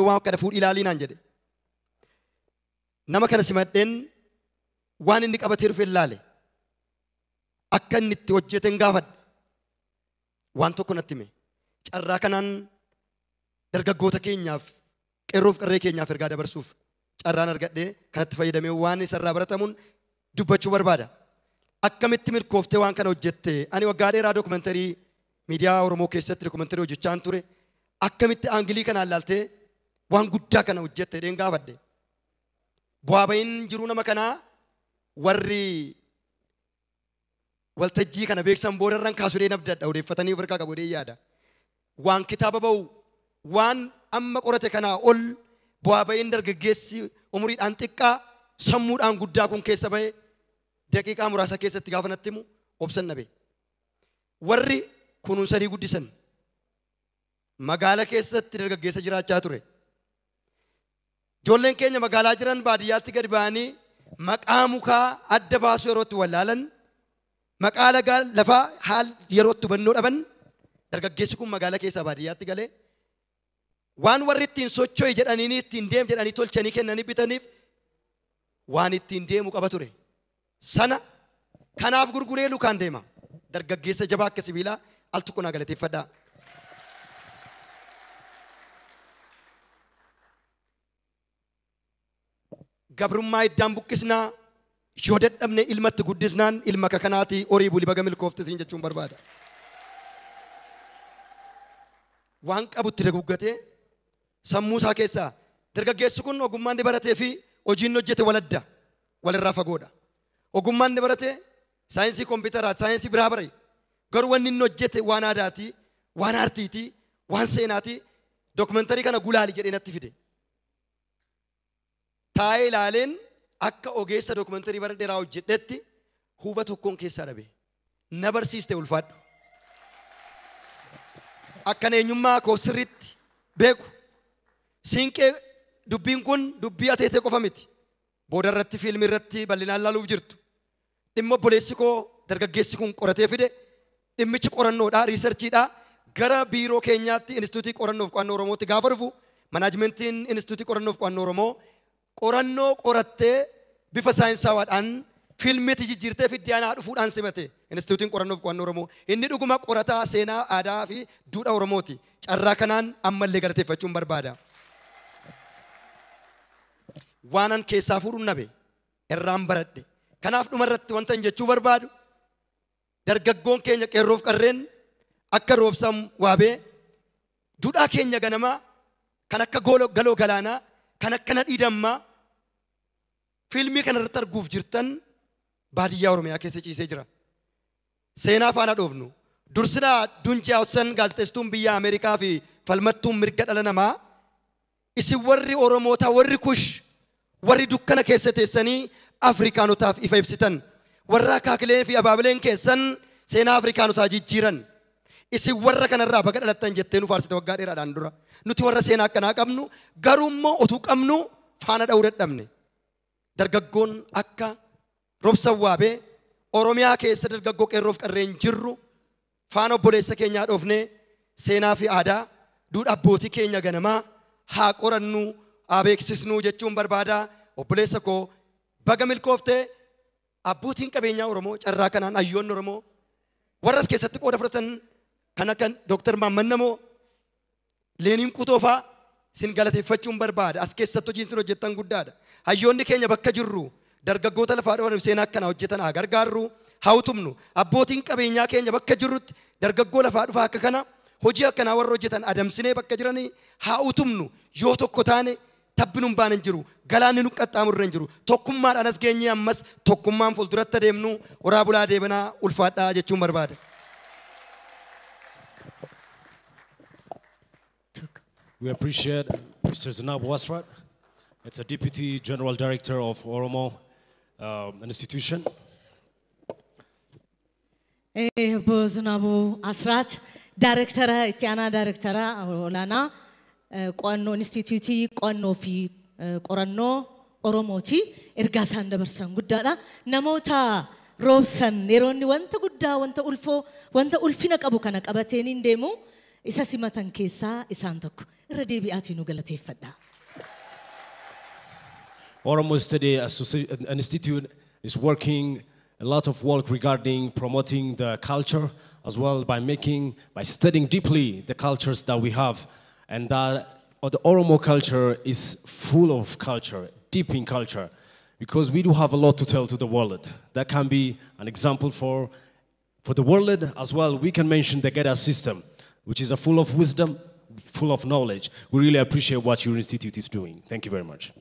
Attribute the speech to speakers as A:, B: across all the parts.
A: waan kana fuudh ilaalii naan jedhe. Nama kana simadheen waan inni qabatee dhufe ilaale. Akka inni itti hojjeten gaafadhe. Waan tokko natti hime. Carraa kanaan dargaggoota keenyaaf qeerroof qarree keenyaaf ergaa dabarsuuf carraan argadhee kanatti fayyadamee waan isarraa baratamuun dubbachuu barbaada. Akkamitti milkooftee waan kana hojjette? Ani waggaa dheeraa dookumentarii miidiyaa Oromoo keessatti dookumentarii hojjechaan ture. Akkamitti aangilii kanaan laaltee waan guddaa kana hojjette jedheen gaafadhe. Bu'aa ba'iin jiruu nama kanaa warri waltajjii kana beeksan boodarran kaasuudhee nabdadha odeeffatanii ofirraa qabuudhee yaada. Waan kitaaba ba'u waan amma qorate kanaa ol bu'aa ba'iin dargaggeessi umuriidhaan xiqqaa sammuudhaan guddaa kun keessa ba'e daqiiqaa muraasa keessatti gaafa natti himu obsan dhabe. Warri kunuunsanii guddisan magaalaa keessatti dargaggeessa jiraachaa ture. Ijoolleen keenya magaalaa jiran baadiyyaatti gad ba'anii maqaa mukaa adda baasuu yerootti wallaalan maqaa lafaa haal yerootti hubannoo dhaban dargaggeessi kun magaalaa keessaa baadiyyaatti galee waan warri ittiin socho'e jedhanii ittiin deem jedhanii tolchanii kennanii bitaniif waan ittiin deemu qaba ture. Sana kanaaf gurguree lukaan deema. Dargaggeessa jabaa akka sibiilaa al tokko naa galateeffadhaa. Gabrummaa iddaan buqqisnaa yoo dadhabne ilmatti guddisnaan ilma kakanaati horii bulii baga milkoofte siin jechuun barbaada. Waan qabutti daguggatee sammuu isaa keessaa dargaggeessi kun ogummaan inni baratee fi hojiin hojjete waladda walirraa fagoodha. Ogummaan inni barate saayinsii kompiitaraa saayinsii biraa bare garuu wanni inni hojjete waan aadaati waan aartiiti waan seenaati dookumentarii kana gulaali jedhee natti fide. Taa'ee ilaaleen akka ogeessa dookumentarii bara dheeraa hojjedhetti huba tokkoon keessaa dhabe. Na barsiiste ulfaadhu. Akkan eenyummaa koo sirriitti beeku. Siinqee dubbiin kun dubbii ateetee qofa miti. Booda irratti fiilmii irratti bal'inaan laaluuf jirtu. Dhimma obboleessi koo dargaggeessi kun qoratee fide dhimmichi qorannoodha, riisarchiidha. Gara biiroo keenyaatti Inistituutii Qorannoof Qo'annoo Oromootti gaafa dhufu manaajimentiin Inistituutii Qorannoof Qo'annoo Oromoo qorannoo qorattee bifa saayinsawaadhaan fiilmiitti jijjiirtee fiddiyaanaa dhufuudhaan simate Inistituutiin Qorannoof Qo'annoo Oromoo. Inni dhuguma qorataa seenaa aadaa fi duudhaa Oromooti. Carraa kanaan ammallee galateeffachuun barbaada. Waanan keessaa fuudhuun nabe irraan baradhe. Kanaaf dhumarratti wanta hin jechuu barbaadu dargaggoon keenya qeerroof qarreen akka roobsam waabee duudhaa keenya ganamaa kan akka galoo galaanaa kan akka nadhii dammaa fiilmii kanarratti arguuf jirtan baadiyyaa Oromiyaa keessa ciisee jira. Seenaa faana dhoofnu dursinaa Dunjaa Hawsan gaazexeessituun biyya Ameerikaa fi falmattuun mirga dhala namaa isin warri Oromoota warri Kush warri dukkana keessa teessanii Afrikaanotaaf ifa ibsitan warra Kaakileen fi Abaabileen keessan seenaa Afrikaanotaa jijjiiran isin warra kanarraa baga dhalattan jettee nu faarsite waggaa dheeraadhaan dura. Nuti warra seenaa akkanaa qabnu garuu immoo otuu qabnu faana dha'uu dadhabne. Dargaggoon akka roobsan waabee Oromiyaa keessa dargaggoo qeerroof qarreen jirru faana obboleessa keenyaa dhoofne seenaa fi aadaa duudhaa abbootii keenya ganamaa haa qorannu haa beeksisnu jechuun barbaada. Obboleessa koo baga milkooftee abbootiin qabeenyaa Oromoo carraa kanaan hayyoonni Oromoo warras keessatti qooda fudhatan kan akka Dr. Maammannamoo Leeniin Qutoofaa sin galateeffachuun barbaada. As keessatti hojiin sin hojjettan guddaadha. Hayyoonni keenya bakka jirru dargaggoota lafaa dhawaniif seenaa akkana hojjetan haa gargaarru haa utumnu. Abbootiin qabeenyaa keenya bakka jirrutti dargaggoo lafaa dhufaa akka kana hojii akkanaa warra hojjetan adamsinee bakka jiranii haa utumnu. Yoo tokko taane tabbinuun baanan jiru galaanni nu qaxxaamurra hin jiru tokkummaadhaan as geenyee ammas tokkummaan fuulduratti adeemnu horaa bulaa deebanaa ulfaadhaa jechuun barbaada.
B: We appreciate Mr. Zinabu Asrat. It's a Deputy General Director of Oromo Institution.
C: Zinabu Asrat, Director, Itiana Director, Olana, Qo'annoo Institute, Qo'annoo fi Qorannoo Oromooti. Ergaasaan dabarsan guddaadha. Namoota roobsan yeroo inni wanta guddaa, wanta ulfina qabu kana qabateen hin deemu isa simatan keessaa isaan tokko. irra deebi'aatii nu galateeffadha.
B: Oromo Study Institute is working a lot of work regarding promoting the culture as well by studying deeply the cultures that we have, and that the Oromo culture is full of culture, deep in culture, because we do have a lot to tell to the world. That can be an example for the world as well. We can mention the Geda system, which is full of wisdom, full of knowledge. We really appreciate what your institute is doing. Thank you very much.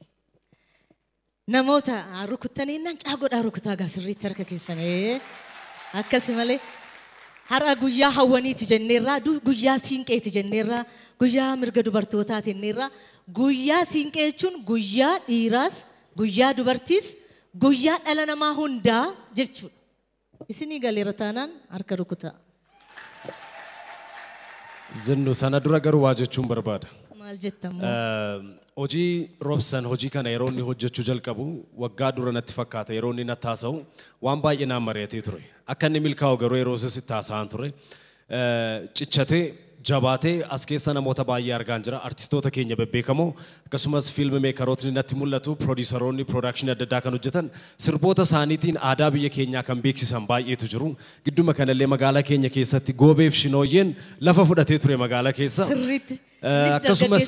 C: Namoota rukuttanii nan caagodhaa rukutaa gaasirriitti harka keessanii akkasii malee har'a guyyaa hawwaniiti jenneerraa guyyaa siinqeeti jenneerraa guyyaa mirga dubartootaati jenneerraa guyyaa siinqee jechuun guyyaa dhiiraas guyyaa dubartiis guyyaa dhala namaa hundaa jechuudha. Isinii galeera taanaan harka rukutaa.
B: Zinnu sana dura garuu waa jechuun barbaada.
C: Maal jettamoo?
B: Hojii Robson hojii kana yeroo inni hojjechuu jalqabu waggaa dura natti fakkaata yeroo inni natti haasa'u waan baay'ee naan mari'atee ture. Akka inni milkaa'u garuu yeroo sitti haasa'an ture. Ciccatee jabaatee as keessa namoota baay'ee argaan jira. Artistoota keenya bebbeekamoo akkasumas fiilmi meekarootni natti mul'atu piroodiisaroonni piroodakshinii adda addaa kan hojjetan sirboota isaaniitiin aadaa biyya keenyaa kan beeksisan baay'eetu jiru. Gidduma kanallee magaalaa keenya keessatti goobeef shinooyyeen lafa fudhatee ture magaalaa keessa.
C: Sirriitti.
B: Akkasumas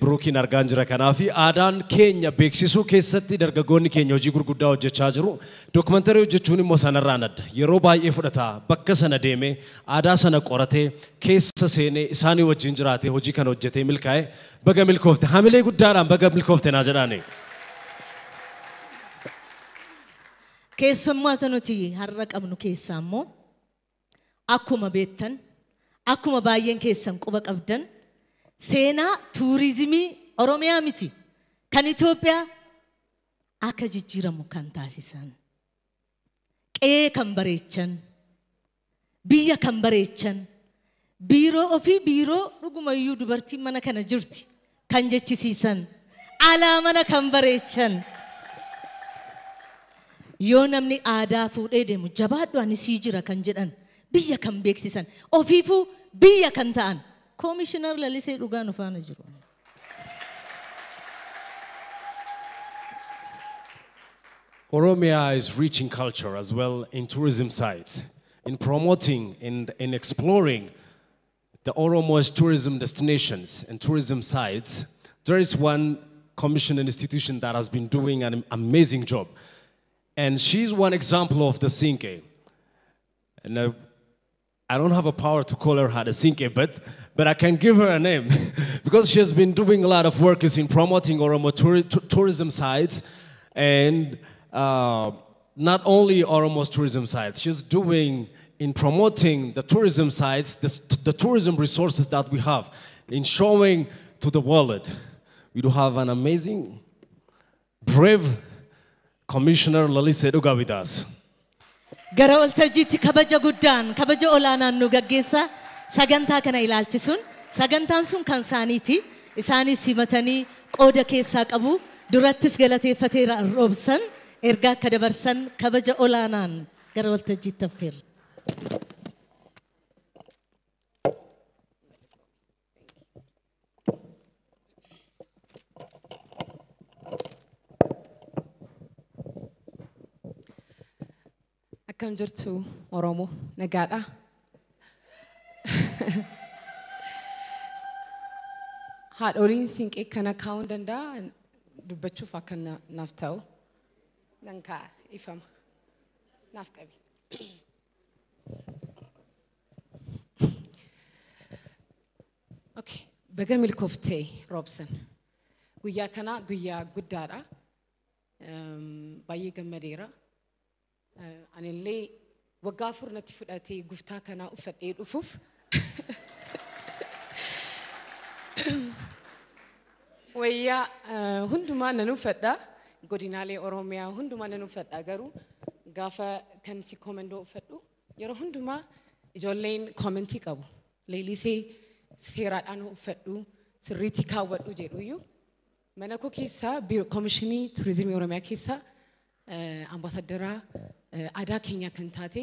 B: Brookiin argaan jira kanaafi aadaan keenya beeksisuu keessatti dargaggoonni keenya hojii gurguddaa hojjechaa jiru. Dookumantarii hojjechuun immoo sanarraan adda. Yeroo baay'ee fudhata bakka sana deemee aadaa sana qoratee keessa seenee isaanii wajjin jiraatee hojii kana hojjetee milkaa'ee baga milkoofte hamilee guddaadhaan baga milkoofte naa jedhaani.
C: Keessummoota nuti har'a qabnu keessaa immoo akkuma beektan akkuma baay'een keessan quba qabdan seenaa tuurizimii Oromiyaa miti kan Itoophiyaa akka jijjiiramu kan taasisan qe'ee kan bareechan biyya kan bareechan biiroo ofii biiroo dhugumayyuu dubartiin mana kana jirti kan jechisiisan alaa mana kan bareechan yoo namni aadaa fuudhee deemu jabaadhu ani sii jira kan jedhan biyya kan beeksisan ofiifuu biyya kan ta'an Commissioner Lalisee dhugaa nu faana jiru.
B: Oromia is rich in culture as well in tourism sites, in promoting in exploring the Oromo's tourism destinations and tourism sites. There is one commission and institution that has been doing an amazing job. And she's one example of the Sinke. And I don't have a power to call her Hadasinke, but I can give her a name because she has been doing a lot of work in promoting Oromo tourism sites, and not only Oromo's tourism sites, she's doing in promoting the tourism sites, the tourism resources that we have, in showing to the world. We do have an amazing, brave Commissioner Lalisee Dhugaa with us.
C: Gara waltajjiitti kabaja guddaan kabaja olaanaan nu gaggeessa sagantaa kana ilaalchisuun sagantaan sun kan isaaniiti isaanis simatanii qooda keessaa qabu durattis galateeffateera Robson ergaa akka dabarsan kabaja olaanaan gara waltajjiitti affeerra.
D: Akkam jirtu Oromoo nagaadha. Haadholiin siinqee kana kaa'uu danda'a dubbachuuf akka naaf ta'u nan kaa'a ifama naaf qabi. Okay, baga milkooftee Robson. Guyyaa kana guyyaa guddaadha. Baay'ee gammadeera. Anillee waggaa afur natti fudhatee guftaa kana uffadhee dhufuuf wayyaa hundumaa nan uffadha godinaalee Oromiyaa hundumaa nan uffadha garuu gaafa kan si komandoo uffadhu yeroo hundumaa ijoolleen koomentii qabu leelisee seeraadhaan uffadhu sirriitti kaawwadhu jedhuyyuu mana koo keessaa Komishinii Turizimii Oromiyaa keessaa ambaasaaddaraa aadaa keenya kan taate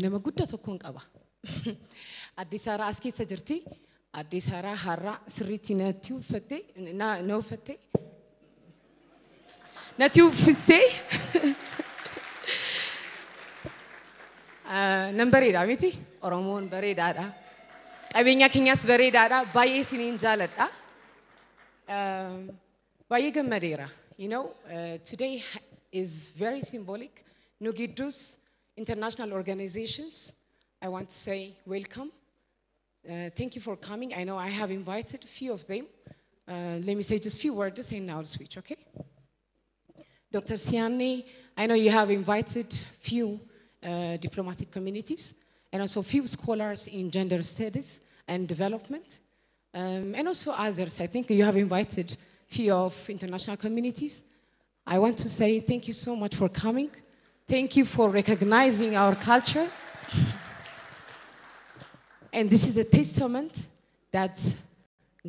D: nama guddaa tokkoon qaba. Addis Araa as keessa jirti. Addee Saaraa har'a sirriitti natti uffatte na uffatte natti uffiste nan bareeda miti Oromoon bareedaadha qabeenya keenyas bareedaadha baay'ee isiniin jaaladha baay'ee gammadeera you know today is very symbolic nu giddus international organizations I want to say welcome thank you for coming. I know I have invited a few of them. Let me say just a few words and now I'll switch, okay? Dr. Siani, I know you have invited few diplomatic communities and also few scholars in gender studies and development. And also others, I think you have invited few of international communities. I want to say thank you so much for coming. Thank you for recognizing our culture. And this is a testament that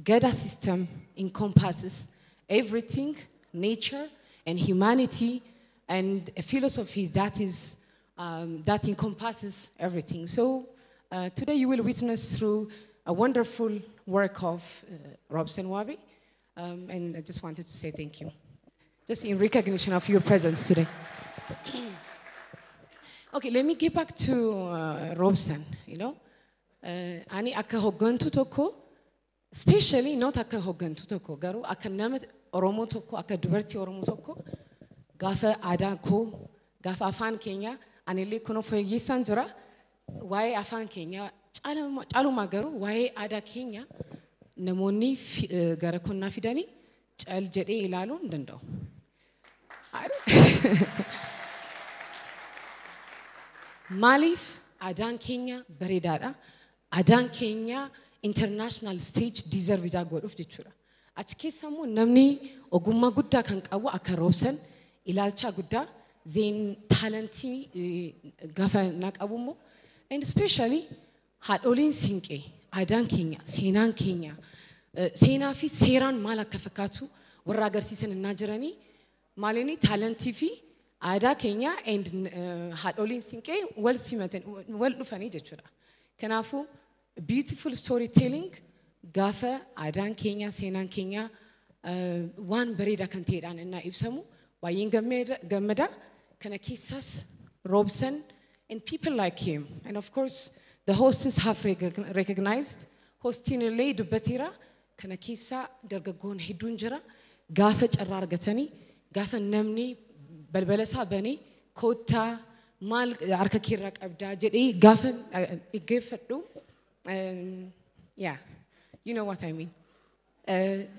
D: Gada system encompasses everything, nature and humanity, and a philosophy that is that encompasses everything. So today you will witness through a wonderful work of Robson Wabi, and I just wanted to say thank you, just in recognition of your presence today. Okay, let me get back to Robson, you know. Ani akka hoggantu tokko especially not akka hoggantu tokko garu akka nama Oromoo tokko akka dubartii Oromoo tokko gaafa aadaa koo gaafa afaan keenya ani illee kuno fayyisan jira waa'ee afaan keenya caaluma garu waa'ee aadaa keenya namoonni gara konnaa fidanii caal jedhee ilaaluu hin danda'u. Maaliif aadaan keenya bareedaadha. Aadaan keenya international stage deserve godhuuf jechuudha. Achi keessa immoo namni ogummaa guddaa kan qabu akka Robson ilaalcha guddaa zeen talentii gaafa na qabu immoo and especially haadholiin siinqee aadaan keenya seenaan keenya seenaa fi seeraan maal akka fakkaatu warra agarsiisan innaa jiranii maalini talentii fi aadaa keenya and haadholiin siinqee wal simatan wal dhufanii jechuudha. Kanaafuu beautiful storytelling gaafa aadaan keenya seenaan keenya waan bareedaa kan ta'edhaan innaa ibsamu baay'een gammada kana keessas Robson and people like him and of course the hosts have recognized hostiin illee dubbateera kana keessa dargaggoon hedduun jira gaafa carraa argatanii gaafa namni balbala isaa banee koottaa maal harka keerraa qabdaa jedhee gaafa dhaggeeffadhu yeah you know what I mean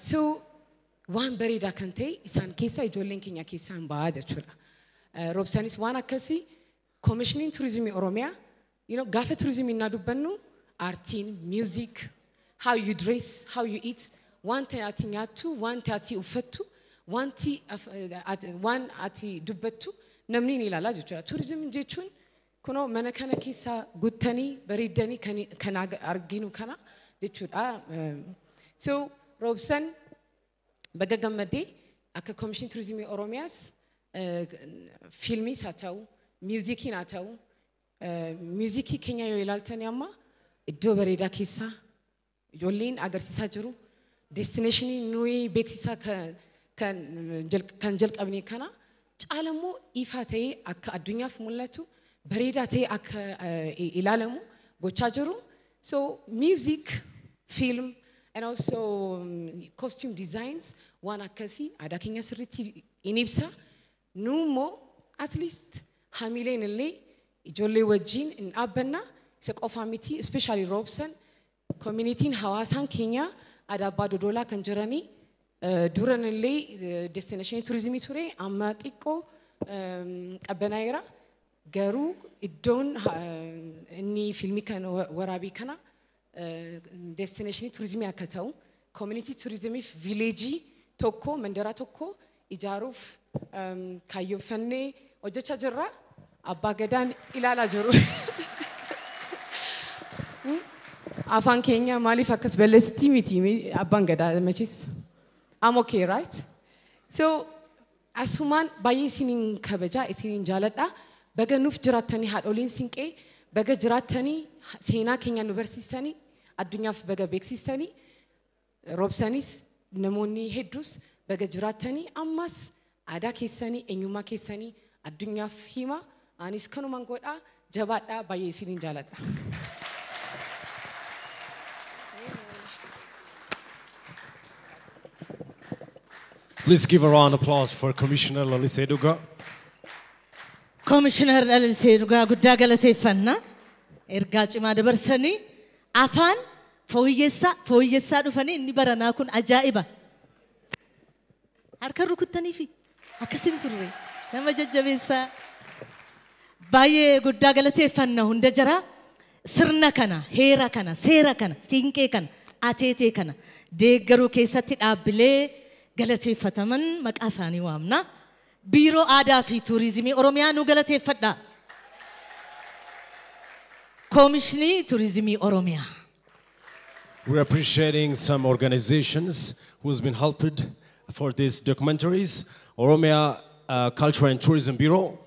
D: so waan bareedaa kan ta'e isaan keessa ijoolleen keenya keessaan ba'aa jechuudha. Robsonis waan akkasii Commissioning Tourism Oromia you know gaafa tourism innaa dubbannu artiin music how you dress how you eat wanta ati nyaattu wanta ati uffattu wanti waan ati dubbattu namni ni ilaala jechuudha. Tourism jechuun kuno mana kana keessa guttanii bareedanii kan arginu kana jechuudha. So Robson baga gammadee akka Commission Tourism Oromiyaas filmis haa ta'u muuzikiin haa ta'u muuzikii keenya yoo ilaaltanii amma iddoo bareedaa keessa ijoolleen agarsiisaa jiru destinationii nuyi beeksisaa kan jalqabne kana caalamoo ifaa ta'ee akka addunyaaf mul'atu bareedaa ta'ee akka ilaalamu gochaa jiru. So music, film and also costume designs waan akkasii aadaa keenya sirriitti in ibsa nuummoo at least hamileen illee ijoollee wajjin in dhaabbanna isa qofaa miti especially Robson community'n hawaasaan keenya aadaa abbaa dodolaa kan jiranii duran illee destination tourismii ture amma xiqqoo qabbanaa'eera garuu iddoon inni filmii kan waraabii kana destination tourism akka ta'u community tourism village tokko mandara tokko ijaaruuf kaayyoofannee hojjechaa jirra abbaa gadaan ilaalaa jiru afaan keenya maaliif akkas balleessitii miti abbaan gadaa machiis I'm okay right so asumaan baay'ee isiniin kabajaa isiniin jaaladha baga nuuf jiraattanii haadholiin siinqee baga jiraattanii seenaa keenya nu barsiisanii addunyaaf baga beeksistanii roobsanis namoonni hedduus baga jiraatanii ammas aadaa keessanii eenyummaa keessanii addunyaaf hima anis kanumaan godhaa jabaadhaa baay'ee isiniin jaaladha.
B: Please give a round of applause for Commissioner Lalisee Duga.
C: Commissioner Lalisee Duga guddaa galateeffanna. Ergaa cimaa dabarsanii afaan fooyyessaa dhufanii inni baranaa kun ajaa'iba. Harka rukuttanii fi akkasin turre nama jajjabeessaa. Baay'ee guddaa galateeffanna hunda jara. Sirna kana, heera kana, seera kana, siinqee kana, ateetee kana deeggaruu keessatti dhaabbilee galateeffataman maqaa isaanii waamna. Biiroo Aadaa fi Tuurizimii Oromiyaa nu galateeffadha. Koomishinii Tuurizimii Oromiyaa.
B: We're appreciating some organizations who's been helped for these documentaries. Oromia Culture and Tourism Bureau,